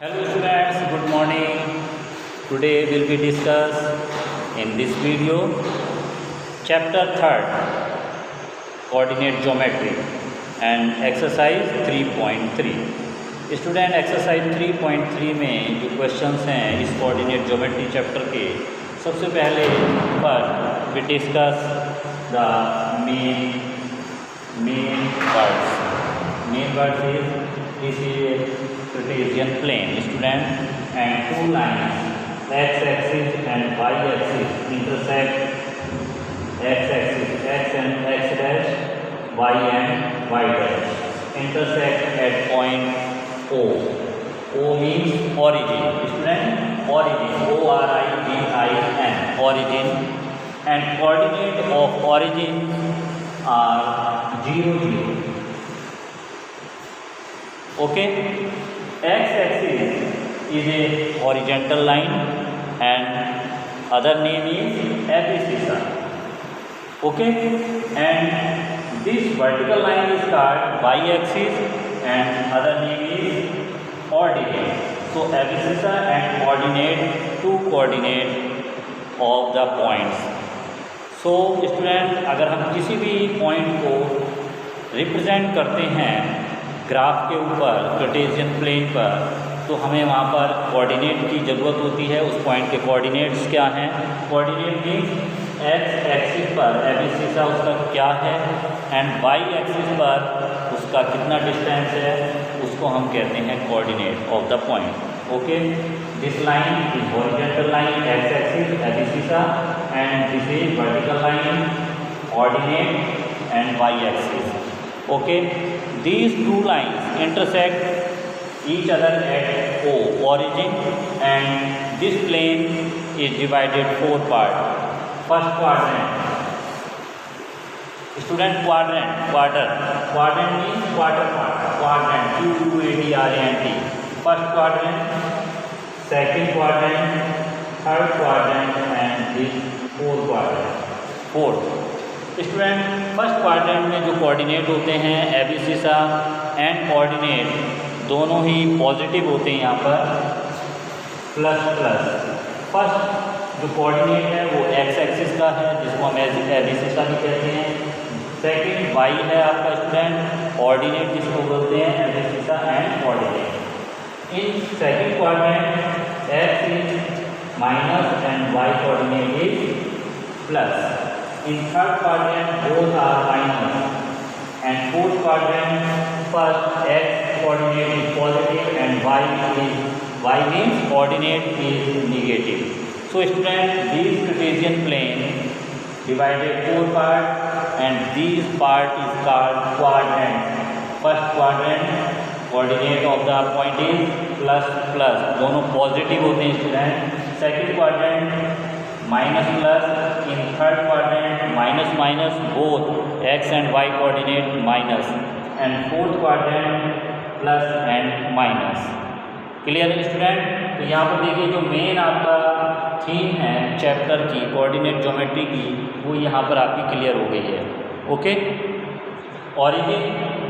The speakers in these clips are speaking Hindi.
Hello students, good morning. Today will be discussed in this video chapter 3rd coordinate geometry and exercise 3.3. Student exercise 3.3 में जो क्वेश्चंस हैं इस कोऑर्डिनेट ज्योमेट्री चैप्टर के सबसे पहले पर we discuss the main words is this is Cartesian plane student and two lines x axis and y axis intersect x axis x and x dash y and y dash intersect at point O means origin student origin origin origin and coordinate of origin are 0 0. Okay, x-axis is a horizontal line and other name is abscissa. Okay, and this vertical line is called y-axis and other name is ordinate. So abscissa and ordinate, two coordinate of the points. So student, अगर हम किसी भी पॉइंट को रिप्रेजेंट करते हैं ग्राफ के ऊपर कार्टेशियन प्लेन पर, तो हमें वहाँ पर कोऑर्डिनेट की ज़रूरत होती है। उस पॉइंट के कोऑर्डिनेट्स क्या हैं? कोऑर्डिनेट मीन्स एक्स एक्सिस पर एबिसिसा उसका क्या है एंड वाई एक्सिस पर उसका कितना डिस्टेंस है, उसको हम कहते हैं coordinate of the point. Okay, this line is horizontal line x axis abscissa and this is vertical line ordinate and y axis. Okay, these two lines intersect each other at O origin and this plane is divided 4 parts. First quadrant, student quadrant means quarter part, quadrant QUADRANT. First quadrant, second quadrant, third quadrant and this fourth. Student first quadrant में जो कोऑर्डिनेट होते हैं एबिसिसा एंड कोऑर्डिनेट दोनों ही पॉजिटिव होते हैं। यहाँ पर प्लस फर्स्ट जो कोऑर्डिनेट है वो एक्स एक्सिस का है जिसको हम एबिसिसा भी कहते हैं। सेकंड वाई है आपका स्टूडेंट, ऑर्डिनेट जिसको बोलते हैं abscissa and coordinate. In second quadrant x is minus and Y coordinate is plus. In third quadrant both are minus and fourth quadrant first x coordinate is positive and y means coordinate is negative. So student, this Cartesian plane divided 4 parts and this part is called quadrant. First quadrant coordinate of the point is plus दोनों पॉजिटिव होते हैं student. Second quadrant minus plus, in third quadrant minus both X and Y coordinate minus and fourth quadrant plus and minus. Clear है स्टूडेंट? तो यहाँ पर देखिए जो मेन आपका थीम है चैप्टर की कोऑर्डिनेट ज्योमेट्री की वो यहाँ पर आपकी क्लियर हो गई है। ओके, ऑरिजिन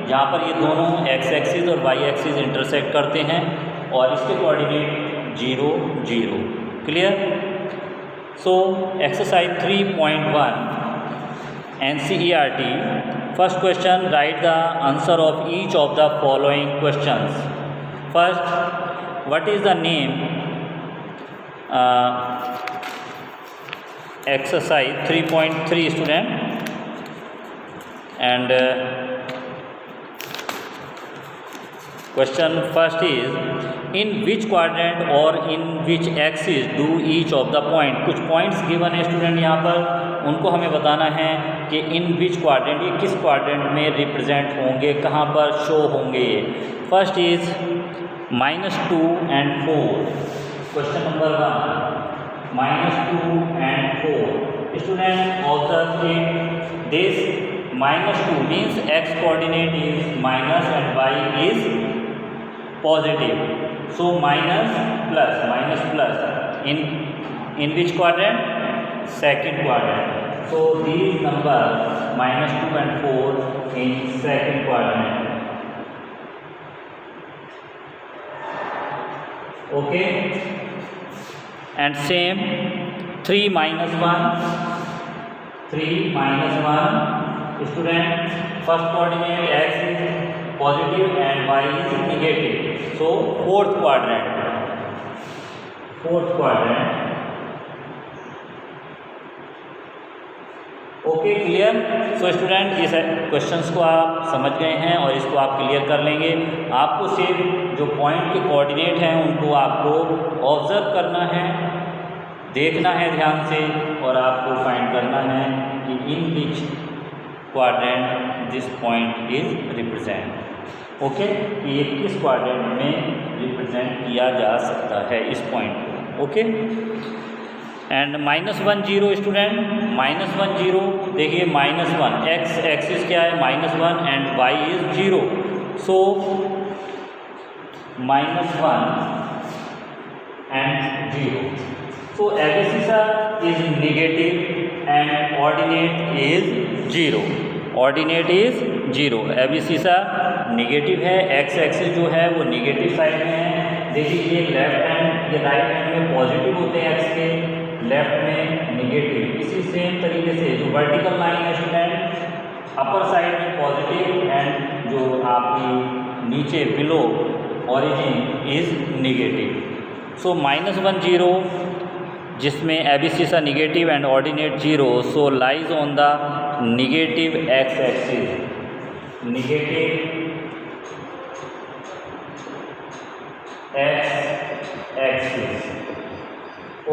जहाँ पर ये दोनों एक्स एक्सिस और वाई एक्सिस इंटरसेक्ट करते हैं और इसके coordinate 0 0। Clear? So exercise 3.1 NCERT. First question, write the answer of each of the following questions. First, what is the name exercise 3.3 student and question first is in which quadrant or in which axis do each of the point। कुछ पॉइंट्स गिवन है स्टूडेंट यहाँ पर, उनको हमें बताना है कि इन विच क्वाड्रेंट, ये किस क्वाड्रेंट में रिप्रेजेंट होंगे, कहाँ पर शो होंगे ये। First is -2 and 4। Question number 1 -2 and 4। Student observe it, this -2 means x coordinate is minus and y is positive. So minus plus in which quadrant? Second quadrant. So these numbers -2 and 4 in second quadrant. Okay, and same 3 minus 1, 3 minus 1 student, first coordinate x is positive and y is negative, so fourth quadrant, okay clear. So student इस क्वेश्चंस को आप समझ गए हैं और इसको आप क्लियर कर लेंगे। आपको सिर्फ जो पॉइंट के कोऑर्डिनेट हैं उनको आपको ऑब्जर्व करना है, देखना है ध्यान से, और आपको फाइंड करना है कि in which quadrant this point is represent. Okay, ये किस क्वाड्रेंट में रिप्रेजेंट किया जा सकता है इस पॉइंट को। ओके, एंड -1 0 स्टूडेंट, -1 0, देखिए -1 x एक्सिस क्या है -1 and y is 0, so -1 and 0, so abscissa is negative and ordinate is 0, ordinate is 0, abscissa negative है, x एक्सिस जो है वो नेगेटिव साइड में है। देखिए ये लेफ्ट हैंड, ये राइट हैंड में पॉजिटिव होते हैं x के, लेफ्ट में नेगेटिव। इसी सेम तरीके से जो वर्टिकल लाइन है स्टूडेंट, अपर साइड में पॉजिटिव एंड जो आपकी नीचे below origin is negative. So -1 0 जिसमें abscissa negative and ordinate 0, so lies on the negative x axis, negative x axis,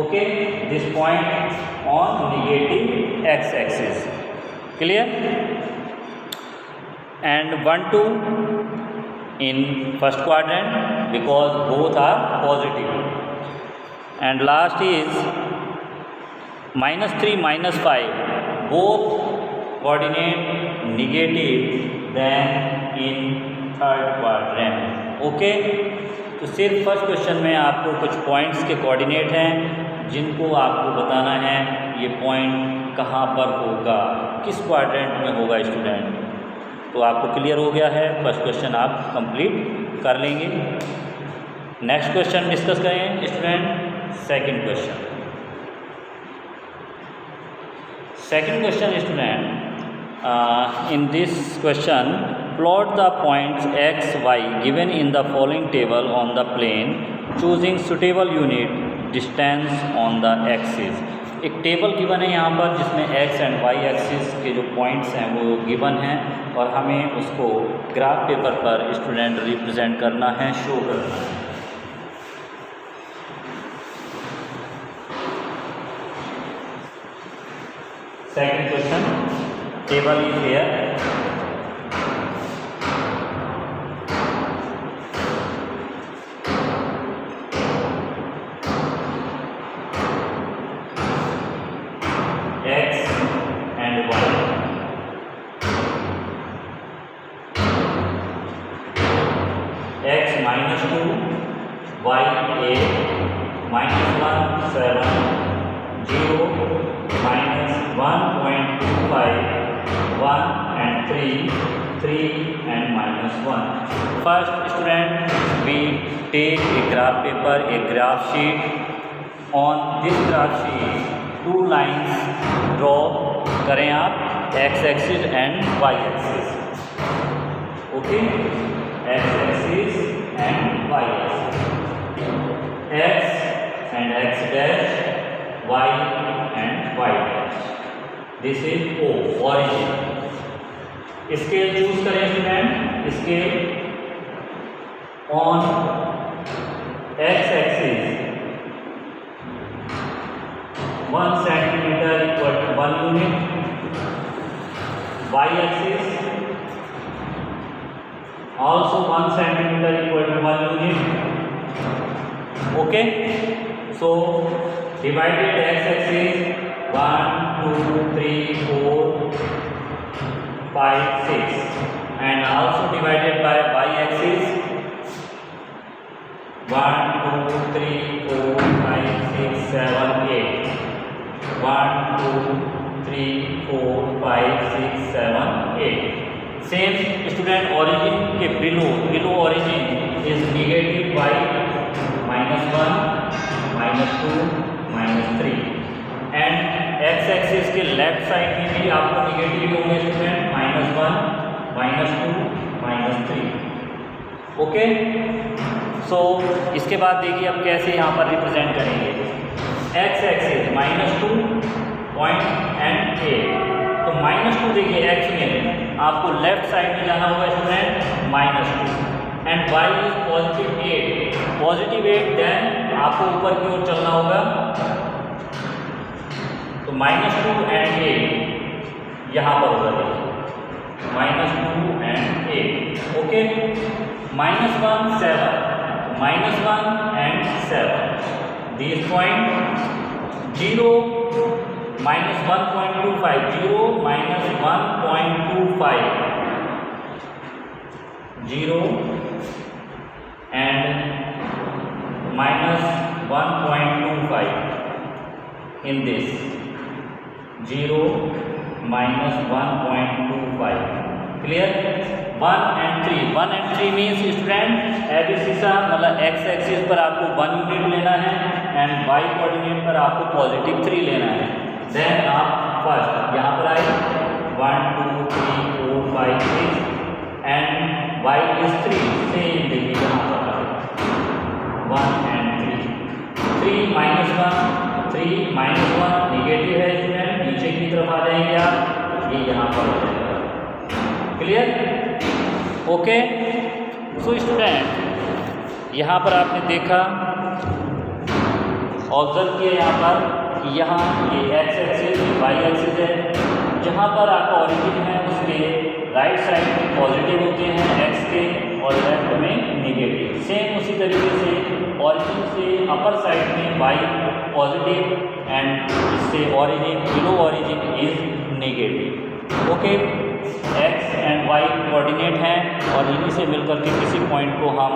okay, this point on negative x axis, clear, and 1 2 in first quadrant because both are positive, and last is -3 -5, both coordinate negative than in third quadrant, okay। तो सिर्फ फर्स्ट क्वेश्चन में आपको कुछ पॉइंट्स के कोऑर्डिनेट हैं जिनको आपको बताना है ये पॉइंट कहाँ पर होगा, किस क्वाड्रेंट में होगा स्टूडेंट। तो आपको क्लियर हो गया है, फर्स्ट क्वेश्चन आप कंप्लीट कर लेंगे। नेक्स्ट क्वेश्चन डिस्कस करें student, second question. Second question student, in this question plot the points x y given in the following table on the plane choosing suitable unit distance on the axis। एक टेबल गिवन है यहाँ पर जिसमें x एंड y एक्सिस के जो पॉइंट्स हैं वो गिवन हैं और हमें उसको ग्राफ पेपर पर स्टूडेंट रिप्रेजेंट करना है, शो करना है। Second question, table is here, x and y, x -2, y 8, -1 7, 0, -1.25, 1 and 3, 3 and -1। First student, we take a graph paper, a graph sheet। On this graph sheet, two lines draw करें आप, x axis and y axis, okay, x axis and y axis, x and x dash, y and y dash, this is O, origin। Scale choose करें student, scale on x axis 1 centimetre equal to 1 unit, y axis also 1 centimeter equal to 1 unit, okay। So divided x axis 1 2 3 4 5 6 and also divided by y axis 1 2 3 4 5 6 7 8, 1 2 3 4 5 6 7 8। Same student, origin के below origin is negative y -1 -2 -3 and x axis के लेफ्ट साइड में भी आपको निगेटिव होंगे स्टूडेंट, -1 -2 -3। ओके, सो इसके बाद देखिए अब कैसे यहाँ पर रिप्रेजेंट करेंगे। एक्स एक्सिस -2 पॉइंट एंड 8, तो -2 देखिए एक्स में आपको लेफ्ट साइड में जाना होगा student -2 and y is positive 8 then आपको ऊपर की ओर चलना होगा, तो -2 एंड 8 यहाँ पर होगा देखिए, -2 and 8। Okay, -1 7, -1 and 7 this point 0 -1.25, 0 -1.25, 0 and -1.25 in this, 0 -1.25, clear। 1 and 3, 1 and 3 means student ABC सा मतलब एक्स एक्सिस पर आपको 1 यूनिट लेना है एंड वाई कोऑर्डिनेट पर आपको +3 लेना है। देन आप फर्स्ट यहाँ पर आए 1 2 3 4 5 6 एंड y is 3, सेम देखिए यहाँ पर 1 and 3 3 -1 निगेटिव है स्टूडेंट, नीचे की तरफ आ जाएंगे आप, ये यहाँ पर हो जाएगा, क्लियर। ओके, सो स्टूडेंट यहाँ पर आपने देखा, ऑब्जर्व किया यहाँ पर कि यहाँ ये एक्स एक्सिस वाई एक्सिस है, जहाँ पर आपका ओरिजिन है उसके राइट साइड में पॉजिटिव होते हैं एक्स के और लेफ्ट में निगेटिव। सेम उसी तरीके से ओरिजिन से अपर साइड में वाई पॉजिटिव एंड इससे origin below origin is negative. Okay, X and Y coordinate हैं और इन्हीं से मिलकर के किसी पॉइंट को हम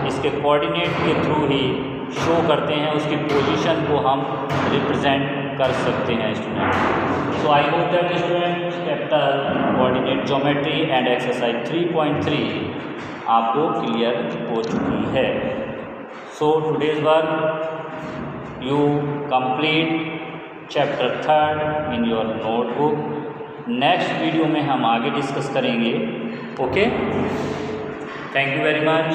इसके कोऑर्डिनेट के थ्रू ही शो करते हैं, उसकी पोजीशन को हम रिप्रेजेंट कर सकते हैं student. So I hope that student chapter coordinate geometry and exercise 3.3 आपको क्लियर हो चुकी है। So today's work you complete chapter 3 in your notebook. Next video में हम आगे डिस्कस करेंगे। Okay, thank you very much.